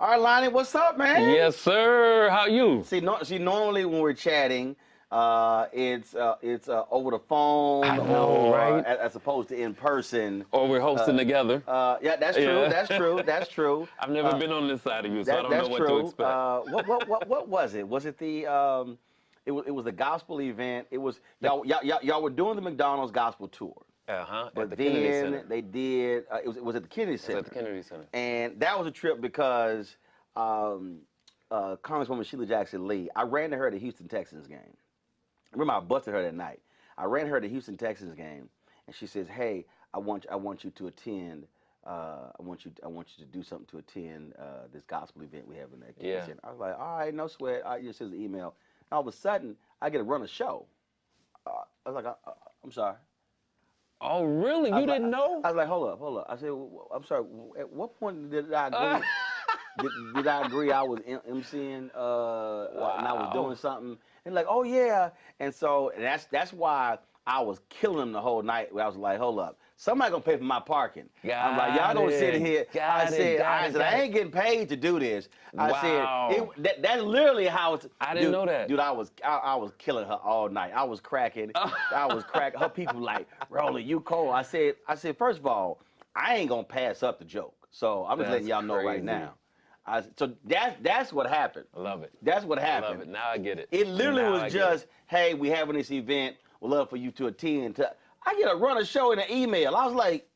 All right, Lonnie, what's up, man? Yes, sir. How you? See, normally when we're chatting, it's over the phone I know, or right? as opposed to in person. Or we're hosting together. Yeah, that's true. Yeah. That's true. That's true. I've never been on this side of you, so I don't know That's what to true. expect. What was it? Was it the it was the gospel event? It was y'all were doing the McDonald's gospel tour. At But the Kennedy then Center. they did. It was at the Kennedy It was Center. at the Kennedy Center. And that was a trip because Congresswoman Sheila Jackson Lee. I ran to her at the Houston Texans game. I remember I busted her that night. I ran her at the Houston Texans game, and she says, "Hey, I want you to attend. I want you to do something to attend this gospel event we have in that." Yeah. I was like, "All right, no sweat." I just sends an email. And all of a sudden, I get to run a show. I was like, "I'm sorry." Oh, really? You didn't know? I was like, hold up. I said, I'm sorry. At what point did I agree? Did I agree I was emceeing and I was doing something? And like, oh yeah. And so that's why I was killing them the whole night. I was like, hold up. Somebody gonna pay for my parking. I'm like, y'all gonna sit here. I said, I ain't getting paid to do this. I said, that's literally how it's. I didn't know that. Dude, I was killing her all night. I was cracking. I was cracking. Her people like, Rolly, you cold. I said, first of all, I ain't gonna pass up the joke. So I'm just letting y'all know right now. So that's what happened. I love it. That's what happened. I love it. Now I get it. It literally was just, hey, we having this event. We'd love for you to attend. I get to run a show in an email. I was like,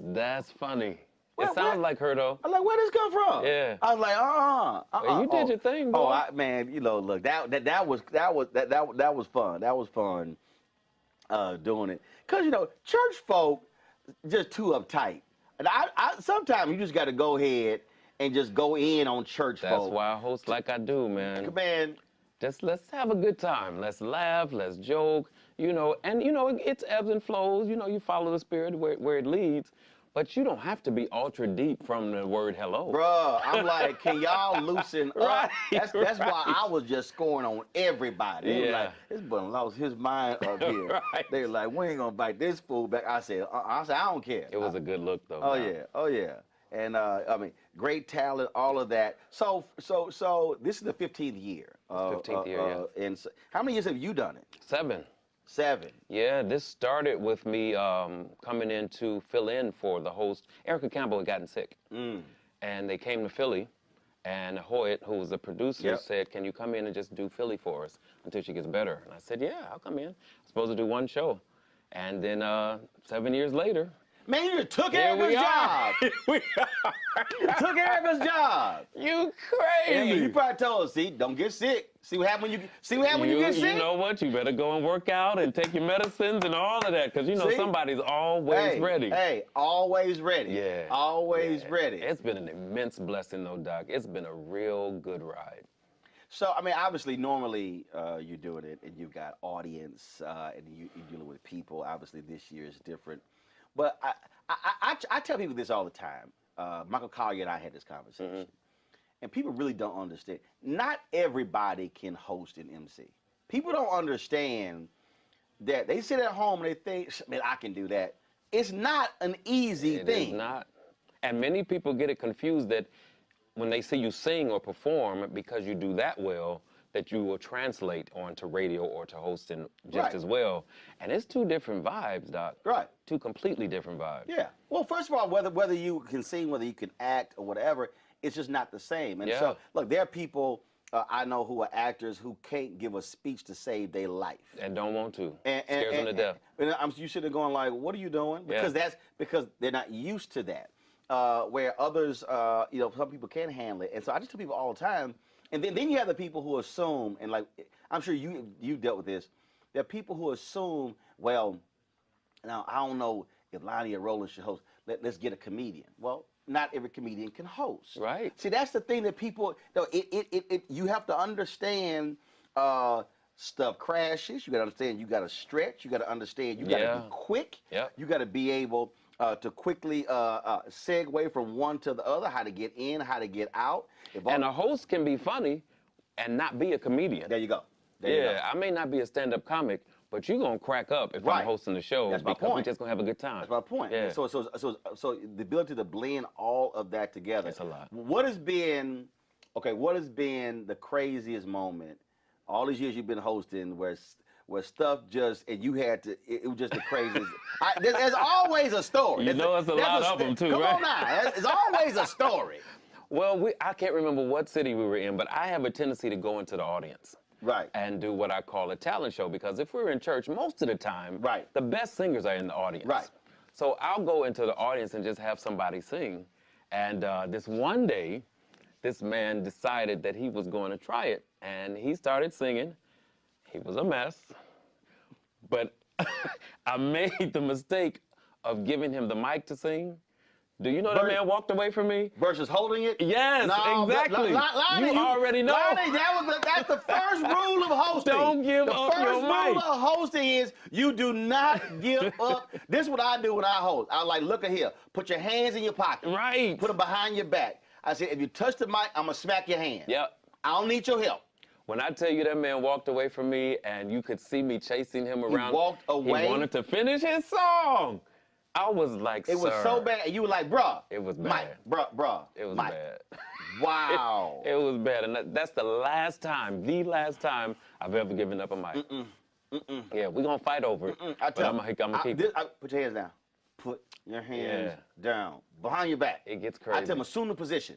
that's funny. It sounds like her though. I'm like, where this come from? Yeah. I was like, Well, you did your thing, boy. Oh, man, look, that was fun. That was fun doing it. Cause church folk just too uptight. And I sometimes you just got to go ahead and just go in on church folk. That's why I host like I do, man. Man, just let's have a good time. Let's laugh. Let's joke. And it's ebbs and flows. You follow the spirit where it leads. But you don't have to be ultra deep from the word hello. Bruh, I'm like, can y'all loosen up? Right, That's why I was just scoring on everybody. They were like, this boy lost his mind up here. Right. They were like, we ain't gonna bite this fool back. I said, I don't care. It was a good look though. Oh yeah. And I mean, great talent, all of that. So this is the 15th year. 15th year, yeah. And so, how many years have you done it? 7. 7. Yeah, this started with me coming in to fill in for the host. Erica Campbell had gotten sick. And they came to Philly, and Hoyt, who was the producer, said, can you come in and just do Philly for us until she gets better? And I said, yeah, I'll come in. I'm supposed to do one show. And then 7 years later, man, you just took Erica's job. We You took Erica's job. You crazy. You probably told us, see, don't get sick. See what happens when you get sick? You know what? You better go and work out and take your medicines and all of that, because somebody's always ready. Hey, always ready. Yeah. Always ready. It's been an immense blessing, though, Doc. It's been a real good ride. So, I mean, obviously, normally you're doing it and you've got audience and you're dealing with people. Obviously, this year is different. But I tell people this all the time. Michael Collier and I had this conversation. And people really don't understand. Not everybody can host an MC. People don't understand that they sit at home and they think, man, I can do that. It's not an easy thing. It is not. And many people get it confused that when they see you sing or perform, because you do that well, that you will translate onto radio or to hosting just as well. And it's 2 different vibes, Doc. Right. 2 completely different vibes. Yeah. Well, first of all, whether you can sing, whether you can act or whatever, it's just not the same. And so, look, there are people I know who are actors who can't give a speech to save their life. And don't want to. Scares them to death. And you should have gone like, what are you doing? Because because they're not used to that. Where others, some people can handle it. And so I just tell people all the time, and then you have the people who assume, and like, I'm sure you dealt with this, there are people who assume, well, now I don't know if Lonnie or Roland should host, let's get a comedian. Well, not every comedian can host. Right. See, that's the thing that people, you have to understand stuff crashes, you got to understand you got to stretch, you got to understand you got to be quick, you got to be able to quickly segue from one to the other, how to get in, how to get out. And a host can be funny and not be a comedian. There you go. I may not be a stand-up comic, but you're going to crack up if Right. I'm hosting the show That's my because we're point. just going to have a good time. That's my point. Yeah. So the ability to blend all of that together. It's a lot. What has been the craziest moment all these years you've been hosting where stuff just, and you had to, it was just the craziest. There's always a story. You know, it's a lot of them too, Come right? on now. There's always a story. Well, I can't remember what city we were in, but I have a tendency to go into the audience. Right. And do what I call a talent show, because if we're in church, most of the time, right, the best singers are in the audience. Right. So I'll go into the audience and just have somebody sing. And this one day, this man decided that he was going to try it, and he started singing. He was a mess, but I made the mistake of giving him the mic to sing. Do you know that man walked away from me? Versus holding it? Yes, no, exactly. Lonnie, you already know. Lonnie, that's the first rule of hosting. Don't give up your mic. The first rule of hosting is you do not give up. This is what I do when I host. I like, look at here. Put your hands in your pocket. Right. Put them behind your back. I said, if you touch the mic, I'm going to smack your hand. Yep. I don't need your help. When I tell you that man walked away from me and you could see me chasing him around. He walked away? He wanted to finish his song. I was like, it was so bad. And you were like, bruh. It was bad. Mike, bruh. It was Mike. bad. Wow. It was bad. And that's the last time I've ever given up a mic. Yeah, we're going to fight over it. I tell I'm going to keep it. Put your hands down. Put your hands down. Behind your back. It gets crazy. I tell them, assume the position.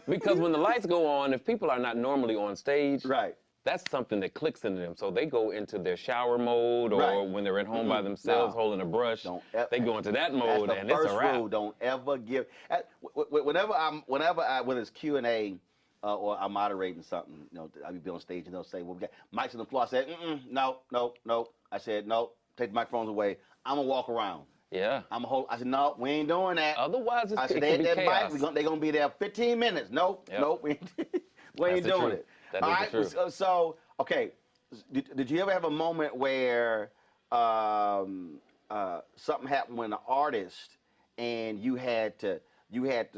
Because when the lights go on, if people are not normally on stage, right, that's something that clicks into them. So they go into their shower mode, or when they're at home by themselves holding a brush, they go into that mode, and it's a wrap. Rule, don't ever give. Whether it's Q&A or I'm moderating something, you know, I'll be on stage and they'll say, well, we got mics on the floor. I said, no. I said, no, take the microphones away. I'm gonna walk around. Yeah. I said, no, we ain't doing that. Otherwise, I said, they that chaos. They're gonna be there 15 minutes. Nope, we ain't doing it. That is the truth. So, okay, did you ever have a moment where something happened when an artist and you had to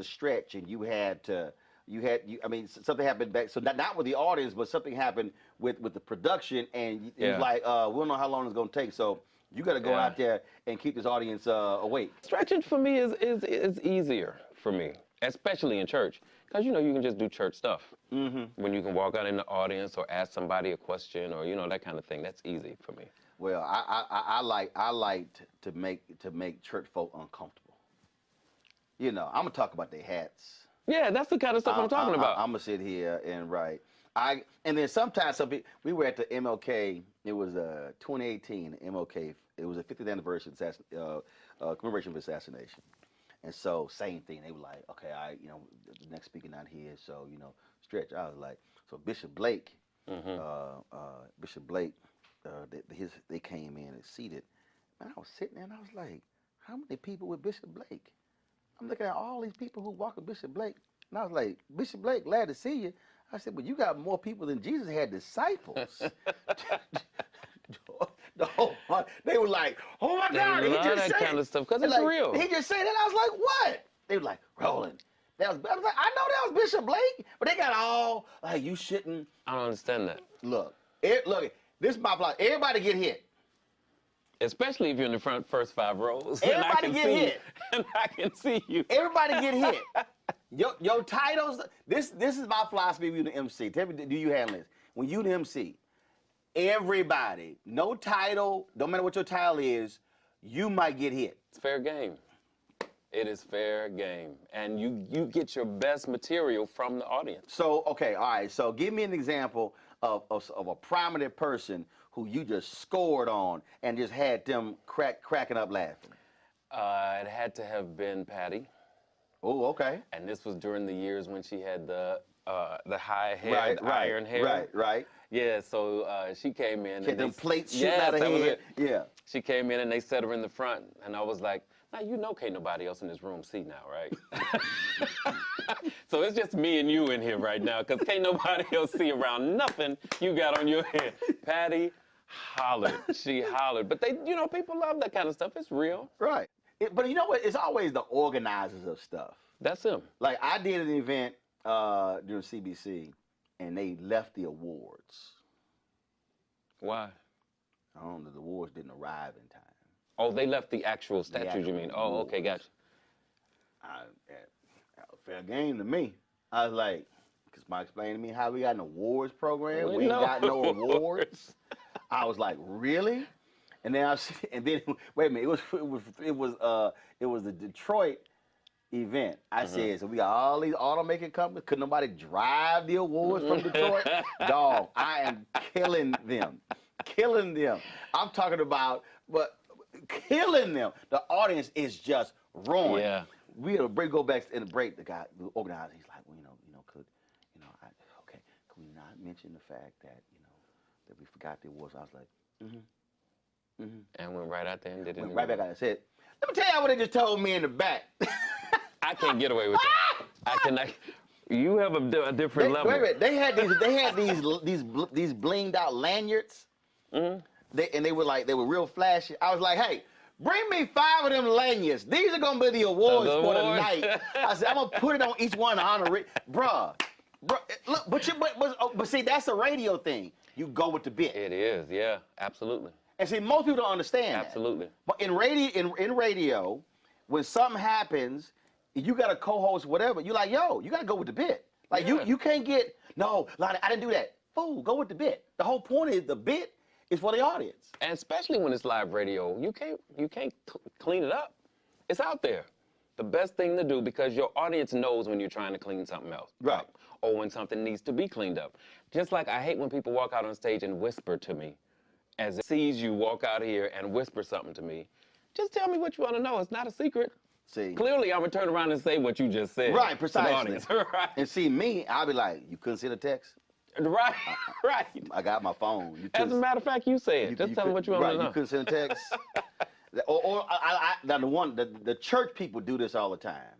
stretch and something happened back, so not with the audience, but something happened with the production, and it was like, we don't know how long it's gonna take, so you got to go out there and keep this audience awake. Stretching for me is easier for me, especially in church, because you know you can just do church stuff. When you can walk out in the audience or ask somebody a question or that kind of thing, that's easy for me. Well, I like to make church folk uncomfortable. You know, I'm gonna talk about their hats. Yeah, that's the kind of stuff I'm talking about. I'm gonna sit here and write. And then sometimes we were at the MLK. It was 2018 MLK. It was a 50th anniversary commemoration of assassination. And so same thing. They were like, okay, the next speaker not here, so stretch. I was like, so Bishop Blake, they came in and seated. And I was sitting there and I was like, how many people with Bishop Blake? I'm looking at all these people who walk with Bishop Blake, and I was like, Bishop Blake, glad to see you. I said, but you got more people than Jesus had disciples. They were like, oh my God, he just said kind of stuff, because it's real. He just said that. I was like, what? They were like, Roland. I was like, I know that was Bishop Blake, but they got all like, you shouldn't. I don't understand that. Look, this is my plot. Everybody get hit. Especially if you're in the first 5 rows. Everybody get hit. And I can see you. Everybody get hit. Your titles, this is my philosophy when you the MC. Tell me, do you handle this? When you the MC, everybody, no title, don't matter what your title is, you might get hit. It's fair game. It is fair game. And you get your best material from the audience. So, okay, all right. So give me an example of a prominent person who you just scored on and just had them cracking up laughing. It had to have been Patty. Oh, okay. And this was during the years when she had the high hair, iron hair. Right. Yeah, so she came in. She had them plates shooting out of her head. Yeah. She came in and they set her in the front, and I was like, now can't nobody else in this room see now, right? So it's just me and you in here right now, because can't nobody else see around nothing you got on your head. Patty hollered. She hollered. But people love that kind of stuff. It's real. Right. But you know what? It's always the organizers of stuff. That's them. Like, I did an event during CBC, and they left the awards. Why? I don't know, the awards didn't arrive in time. Oh, they left the actual The statues, actual you mean? Oh, okay, awards. gotcha. Fair game to me. I was like, because Mike explained to me how we got an awards program. Well, We ain't no. got no awards. I was like, really? And then wait a minute. It was the Detroit event. I said, so we got all these automaker companies. Could nobody drive the awards from Detroit? Dog, I am killing them. Killing them. I'm talking about, but killing them. The audience is just ruined. Yeah. We had a break, go back in the break. The guy, the organizer, he's like, well, okay, could we not mention the fact that, that we forgot the awards? I was like, And went right out there and did it. went right back out and said, let me tell y'all what they just told me in the back. I can't get away with that. I cannot. You have a different level. Wait a minute. They had these blinged out lanyards. They were real flashy. I was like, hey, bring me 5 of them lanyards. These are gonna be the awards for the night. I said, I'm gonna put it on each one to honor it, bruh. Look, but see, that's a radio thing. You go with the bit. It is, yeah, absolutely. And see, most people don't understand Absolutely. that. But in radio, when something happens, you got a co-host, whatever, you're like, yo, you gotta go with the bit. Like you can't get, no, Lonnie, I didn't do that. Fool, go with the bit. The whole point is the bit is for the audience. And especially when it's live radio, you can't clean it up. It's out there. The best thing to do, because your audience knows when you're trying to clean something else up, or when something needs to be cleaned up. Just like I hate when people walk out on stage and whisper to me, as it sees you walk out here and whisper something to me. Just tell me what you want to know. It's not a secret. See. Clearly, I'm going to turn around and say what you just said. Right, precisely. Right. And see, me, I'll be like, you couldn't send a text? Right, right. I got my phone. As a matter of fact, you say it. Just tell me what you want to know. Right, you couldn't send a text? Now the church people do this all the time.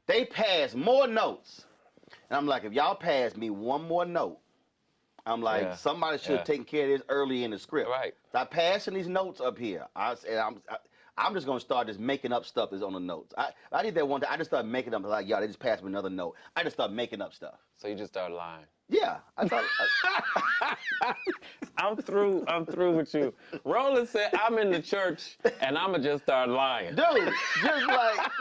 They pass more notes. And I'm like, if y'all pass me one more note, I'm like, somebody should have taken care of this early in the script. Right. Stop passing these notes up here. I'm just gonna start just making up stuff that's on the notes. I did that one time. I just started making up like, y'all, they just passed me another note. I just started making up stuff. So you just started lying. Yeah, I thought. I'm through with you. Roland said, I'm in the church and I'ma just start lying. Dude, just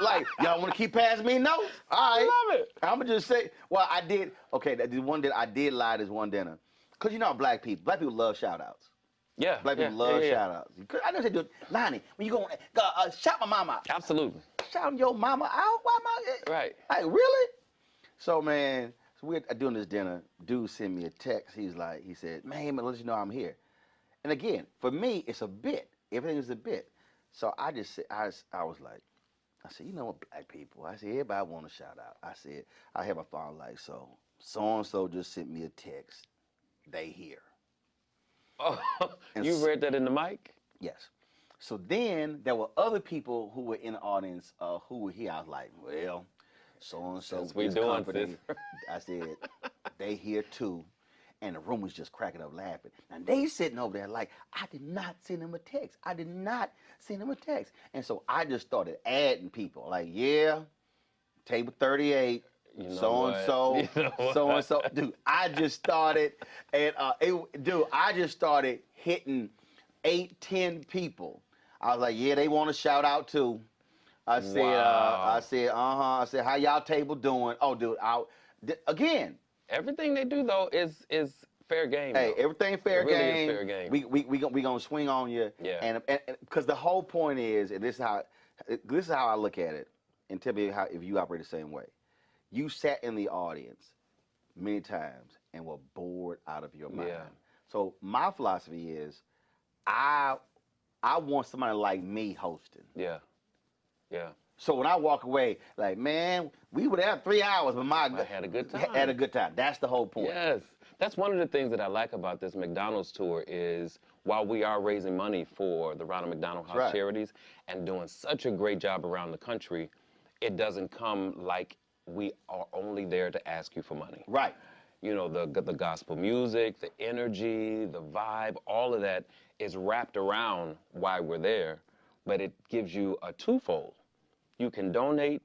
like y'all want to keep passing me notes? All right. I love it. I'ma just say, well, I did. Okay, the one that I did lie this one dinner, cause you know black people love shout outs. Yeah. Black people love shout outs. I know they do. Lonnie, when you go, shout my mama out. Absolutely. Shout your mama out? Why my? Right. Like really? So man. So we're doing this dinner. Dude sent me a text. He said, man, I'm gonna let you know I'm here. And again, for me, it's a bit. Everything is a bit. So I just said, I was like, you know what, black people. I said, everybody want to shout out. I said, I have my phone like, so and so just sent me a text. They here. Oh, you read that in the mic? Yes. So then there were other people who were in the audience who were here. I was like, well. So-and-so we doing this. I said, they here too. And the room was just cracking up laughing. Now they sitting over there like, I did not send him a text. I did not send him a text. And so I just started adding people. Like, yeah, table 38, so-and-so, so-and-so. Dude, I just started, and I just started hitting 8, 10 people. I was like, yeah, they want to shout out too. I said, I said, how y'all table doing? Oh, dude, again. Everything they do though is fair game. Hey, though. everything fair it really game. Is fair game. We gonna swing on you. Yeah. And because the whole point is, and this is how I look at it, and tell me if you operate the same way. You sat in the audience many times and were bored out of your mind. Yeah. So my philosophy is, I want somebody like me hosting. Yeah. Yeah. So when I walk away, like, man, we were there 3 hours, but I had a good time. Had a good time. That's the whole point. Yes. That's one of the things that I like about this McDonald's tour is while we are raising money for the Ronald McDonald House charities and doing such a great job around the country, it doesn't come like we are only there to ask you for money. Right. You know, the gospel music, the energy, the vibe, all of that is wrapped around why we're there. But it gives you a twofold. You can donate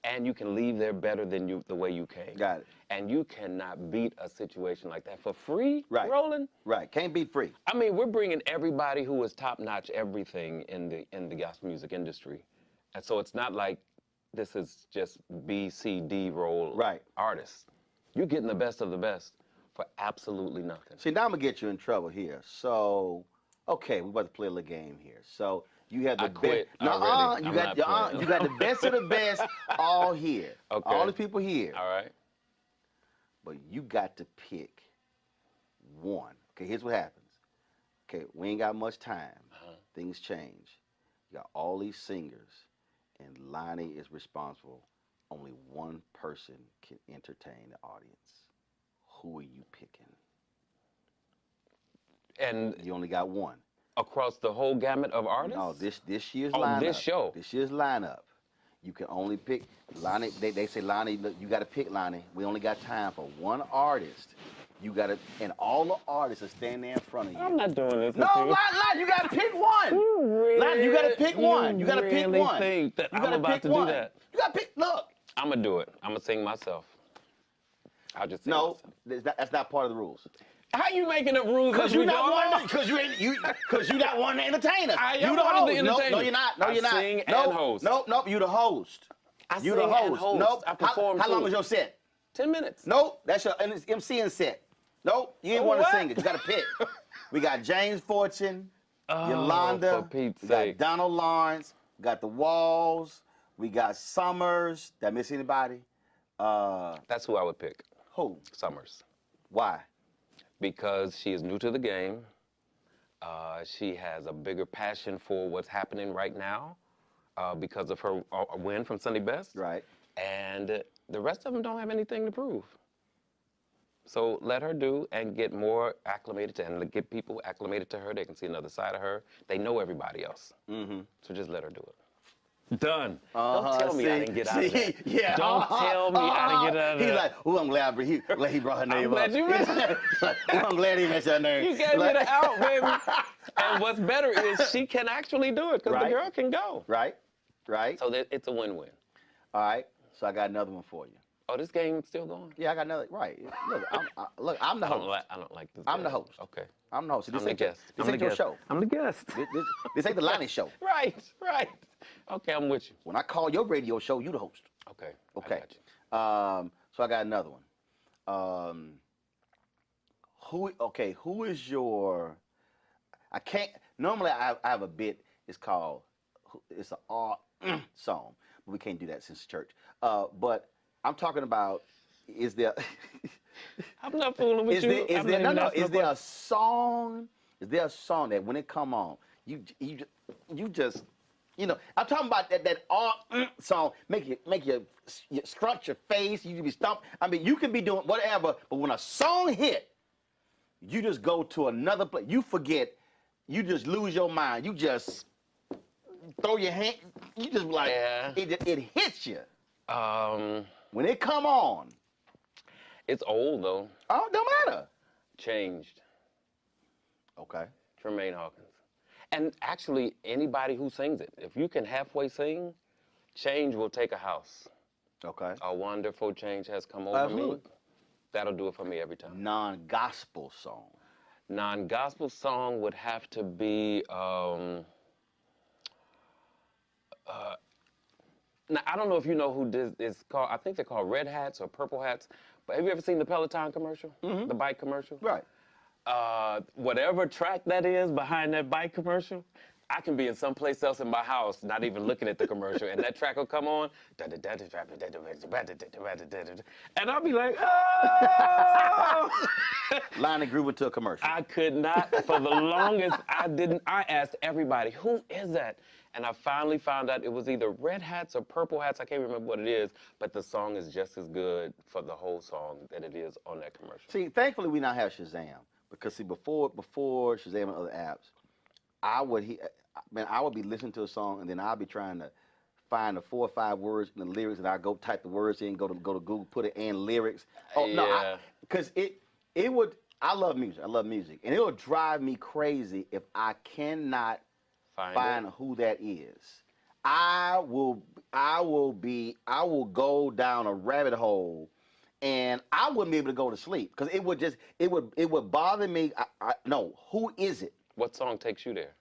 and you can leave there better than the way you came. Got it. And you cannot beat a situation like that for free, Right. Roland. Right. Can't beat free. I mean, we're bringing everybody who is top-notch everything in the gospel music industry. And so it's not like this is just B, C, D roll artists. You're getting the best of the best for absolutely nothing. See, now I'm going to get you in trouble here. So, okay, we're about to play a little game here. So, you have the best. No, you got the best of the best all here. Okay. All the people here. All right. But you got to pick one. Okay, here's what happens. Okay, we ain't got much time. Things change. You got all these singers, and Lonnie is responsible. Only one person can entertain the audience. Who are you picking? And you only got one. Across the whole gamut of artists? No, this year's lineup. This show. This year's lineup. You can only pick Lonnie. They say, Lonnie, look, you got to pick Lonnie. We only got time for one artist. You got to, and all the artists are standing there in front of you. I'm not doing this. No, Lonnie, you got to pick one. Lonnie, you got to pick one. You got to pick one. Think that I'm about to do that? You got to pick. Look. I'm gonna do it. I'm gonna sing myself. I'll just sing myself. No, that's not part of the rules. How you making up rules? Because you're not one. Because you not one to entertain us. I am you the one host. to entertain. No, you're not. No, you're not. I sing and host. Nope. You the host. I you sing the host. and host. Nope. I perform. How long was your set? 10 minutes. Nope. That's your MCing set. Nope. You ain't want to sing it. You got to pick. We got James Fortune, Yolanda. For Pete's we sake. got Donald Lawrence. We got the Walls. We got Summers. Did I miss anybody? That's who I would pick. Who? Summers. Why? Because she is new to the game. She has a bigger passion for what's happening right now because of her win from Sunday Best. Right. And the rest of them don't have anything to prove. So let her do and get more acclimated to, and get people acclimated to her. They can see another side of her. They know everybody else. So just let her do it. Done. Don't tell me I didn't get out of that. Yeah. Don't tell me I didn't get out of that. He's like, oh, I'm glad he brought her name up. I'm glad you mentioned it. I'm glad he mentioned her name. You gave me the out, baby. And what's better is she can actually do it because the girl can go. Right. So it's a win-win. All right. So I got another one for you. Oh, this game's still going? Yeah, I got another. Right. Look, I'm the host. I don't like this. I'm the host. Okay. I'm the host. I'm the guest. This ain't your show. I'm the guest. This ain't the Lonnie show. Right. Okay, I'm with you. When I call your radio show, you the host. Okay. Okay. I got you. So I got another one. Who is your? I can't. Normally, I have a bit. It's called. It's an art song, but we can't do that since church. But I'm talking about. Is there? I'm not fooling with you. Is there a song? Is there a song that when it come on, you just, I'm talking about that art song. Make you scrunch your face. You can be stumped. I mean, you can be doing whatever, but when a song hit, you just go to another place. You forget. You just lose your mind. You just throw your hand. You just like it hits you. When it come on. It's old though. Oh, don't matter. Changed. Okay. Tremaine Hawkins. And actually, anybody who sings it, if you can halfway sing, change will take a house. Okay. A wonderful change has come over me. That'll do it for me every time. Non-gospel song. Non-gospel song would have to be. Now, I don't know if you know who this is called. I think they're called Red Hats or Purple Hats. But have you ever seen the Peloton commercial? The bike commercial? Right. Whatever track that is behind that bike commercial, I can be in someplace else in my house, not even looking at the commercial, and that track will come on, and I'll be like, oh! Lonnie grew into a commercial. I could not, for the longest, I asked everybody, who is that? And I finally found out it was either Red Hats or Purple Hats. I can't remember what it is, but the song is just as good for the whole song that it is on that commercial. See, thankfully we now have Shazam. Because, see, before Shazam and other apps, I would be listening to a song, and then I'll be trying to find the 4 or 5 words in the lyrics, and I go type the words in, go to Google, put it in lyrics. Oh, yeah. No, because it would, I love music, and it will drive me crazy if I cannot find who that is. I will go down a rabbit hole, and I wouldn't be able to go to sleep because it would bother me. No, who is it? What song takes you there?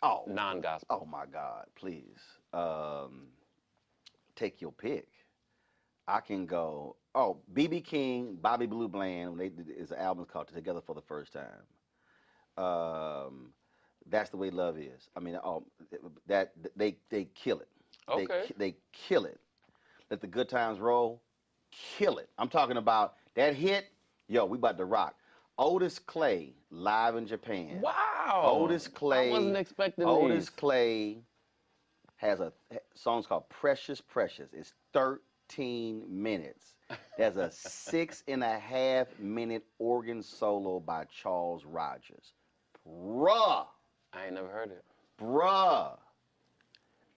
Oh, Non-gospel. Oh my God, please, take your pick. I can go. Oh, BB King, Bobby Blue Bland. His album called "Together for the First Time." That's the way love is. I mean, that they kill it. Okay. They kill it. Let the good times roll. Kill it. I'm talking about that hit. Yo, we about to rock. Otis Clay live in Japan. Wow. Otis Clay. I wasn't expecting Otis these. Clay has a song called "Precious Precious." It's 13 minutes. There's a 6.5-minute organ solo by Charles Rogers. Bruh. I ain't never heard it. Bruh.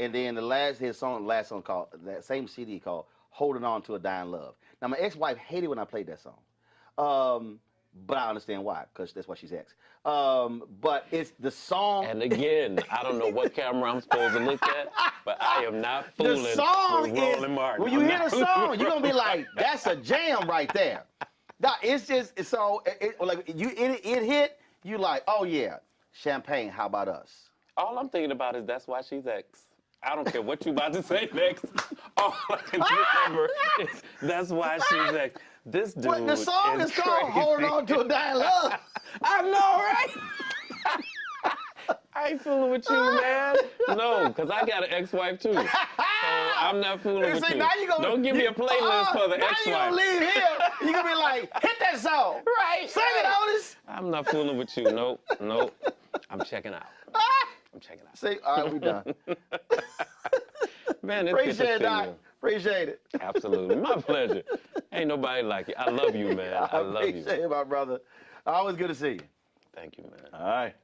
And then last song called, that same CD called "Holding On to a Dying Love." Now, my ex-wife hated when I played that song. But I understand why, because that's why she's ex. But it's the song. And again, I don't know what camera I'm supposed to look at, but I am not fooling the song with Roland Martin. When you hear the song, you're going to be like, that's a jam right there. Nah, it's just, so, it hit, you like, oh yeah, Champagne, how about us? All I'm thinking about is That's Why She's Ex. I don't care what you about to say next. All I can remember is That's Why She's Ex. This dude But the song is called crazy. "Holding On to a Dying Love." I know, right? I ain't fooling with you, man. No, because I got an ex-wife too. So I'm not fooling with you. Now Don't give me a playlist for the now ex-wife. Now you're going to leave here. You're going to be like, hit that song. Right. Sing it, Otis. I'm not fooling with you. Nope. I'm checking out. I'm checking out. See, all right, we done. Man, it's Appreciate good to it, see Doc. you. Appreciate it. Absolutely. My pleasure. Ain't nobody like you. I love you, man. I love you. Appreciate it, my brother. Always good to see you. Thank you, man. All right.